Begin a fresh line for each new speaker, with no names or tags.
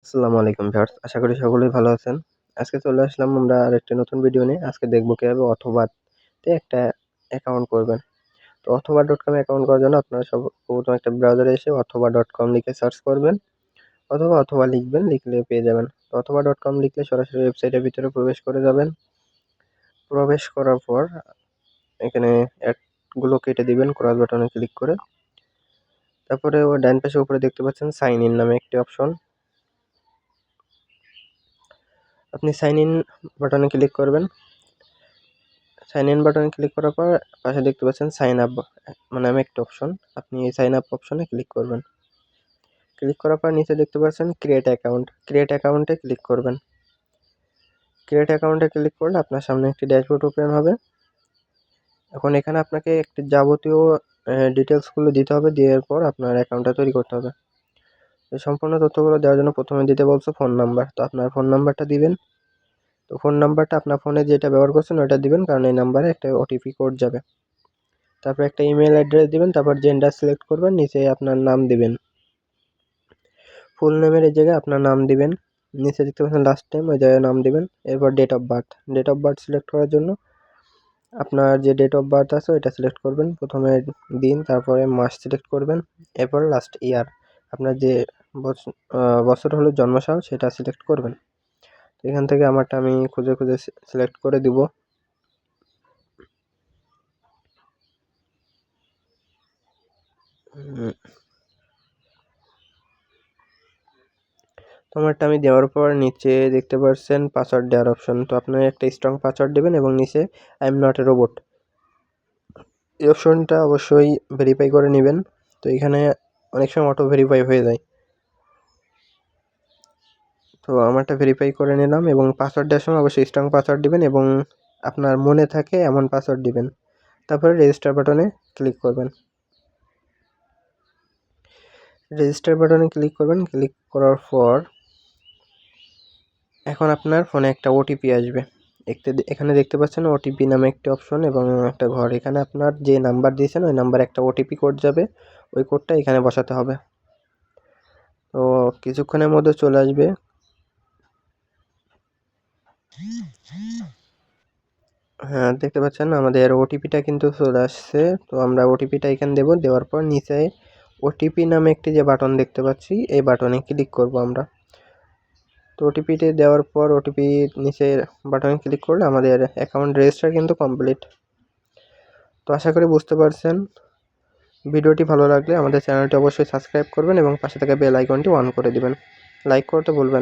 আসসালামু আলাইকুম ভিউয়ার্স, আশা করি সকলেই ভালো আছেন। আজকে চলে আসলাম আমরা আরেকটি নতুন ভিডিও নিয়ে। আজকে দেখব কিভাবে অথবাতে একটা অ্যাকাউন্ট করবেন। তো অথবা.com এ অ্যাকাউন্ট করার জন্য আপনারা সর্বপ্রথম একটা ব্রাউজারে এসে অথবা.com লিখে সার্চ করবেন অথবা লিখবেন, লিখলে পেয়ে যাবেন। তো অথবা.com লিখলে সরাসরি ওয়েবসাইটের ভিতরে প্রবেশ করে যাবেন। প্রবেশ করার পর এখানে অ্যাডগুলো কেটে দিবেন ক্রস বাটনে ক্লিক করে। তারপরে ডান পাশে উপরে দেখতে পাচ্ছেন সাইন ইন নামে একটি অপশন। আপনি সাইন ইন বাটনে ক্লিক করবেন। সাইন ইন বাটনে ক্লিক করার পর পাশে দেখতে পাচ্ছেন সাইন আপ নামে একটা অপশন। আপনি এই সাইন আপ অপশনে ক্লিক করবেন। ক্লিক করার পর নিচে দেখতে পাচ্ছেন ক্রিয়েট অ্যাকাউন্ট। ক্রিয়েট অ্যাকাউন্টে ক্লিক করবেন। ক্রিয়েট অ্যাকাউন্টে ক্লিক করলে আপনার সামনে একটি ড্যাশবোর্ড ওপেন হবে। এখন এখানে আপনাকে একটি যাবতীয় ডিটেলসগুলো দিতে হবে। দেওয়ার পর আপনার অ্যাকাউন্টটা তৈরি করতে হবে। তো সম্পূর্ণ তথ্যগুলো দেওয়ার জন্য প্রথমে দিতে বলছে ফোন নাম্বার। তো আপনার ফোন নাম্বারটা দিবেন। তো ফোন নাম্বারটা আপনার ফোনে যেটা ব্যবহার করছেন ওটা দিবেন, কারণ এই নাম্বারে একটা ওটিপি কোড যাবে। তারপর একটা ইমেল অ্যাড্রেস দিবেন, তারপর জেন্ডার সিলেক্ট করবেন, নিচে আপনার নাম দিবেন। ফুল নেমের এই জায়গায় আপনার নাম দিবেন, নিচে দেখতে পাচ্ছেন লাস্ট টাইম ওই জায়গায় নাম দিবেন। এরপর ডেট অফ বার্থ সিলেক্ট করার জন্য আপনার যে ডেট অফ বার্থ আছে ওইটা সিলেক্ট করবেন। প্রথমে দিন, তারপরে মাস সিলেক্ট করবেন, এরপর লাস্ট ইয়ার আপনার যে বছর হলো জন্মসাল সেটা সিলেক্ট করবেন। এখান থেকে আমারটা আমি খুঁজে খুঁজে সিলেক্ট করে দিব। তোমারটা আমি দেওয়ার পর নিচে দেখতে পাচ্ছেন পাসওয়ার্ড দেওয়ার অপশন। তো আপনি একটা স্ট্রং পাসওয়ার্ড দেবেন এবং নিচে I am not a robot এই অপশনটা অবশ্যই ভেরিফাই করে নেবেন। তো এখানে অনেক সময় অটো ভেরিফাই হয়ে যায়। তো আমারটা ভেরিফাই করে নিলাম এবং পাসওয়ার্ড দেওয়ার সময় অবশ্যই স্ট্রং পাসওয়ার্ড দিবেন এবং আপনার মনে থাকে এমন পাসওয়ার্ড দিবেন। তারপরে রেজিস্টার বাটনে ক্লিক করবেন। রেজিস্টার বাটনে ক্লিক করবেন। ক্লিক করার পর এখন আপনার ফোনে একটা ওটিপি আসবে। এখানে দেখতে পাচ্ছেন ওটিপি নামে একটি অপশন এবং একটা ঘর। এখানে আপনার যে নাম্বার দিয়েছেন ওই নাম্বারে একটা ওটিপি কোড যাবে, ওই কোডটা এখানে বসাতে হবে। তো কিছুক্ষণের মধ্যে চলে আসবে। হ্যাঁ, দেখতে পাচ্ছেন আমাদের ওটিপিটা কিন্তু চলে আসছে। তো আমরা ওটিপিটা এখানে দেবো। দেওয়ার পর নিচে ওটিপি নামে একটি যে বাটন দেখতে পাচ্ছি এই বাটনে ক্লিক করব আমরা। তো ওটিপিটি দেওয়ার পর ওটিপি নিচের বাটনে ক্লিক করলে আমাদের অ্যাকাউন্ট রেজিস্টার কিন্তু কমপ্লিট। তো আশা করি বুঝতে পারছেন। ভিডিওটি ভালো লাগলে আমাদের চ্যানেলটি অবশ্যই সাবস্ক্রাইব করবেন এবং পাশে থাকা বেল আইকনটি অন করে দিবেন। লাইক করতে ভুলবেন না।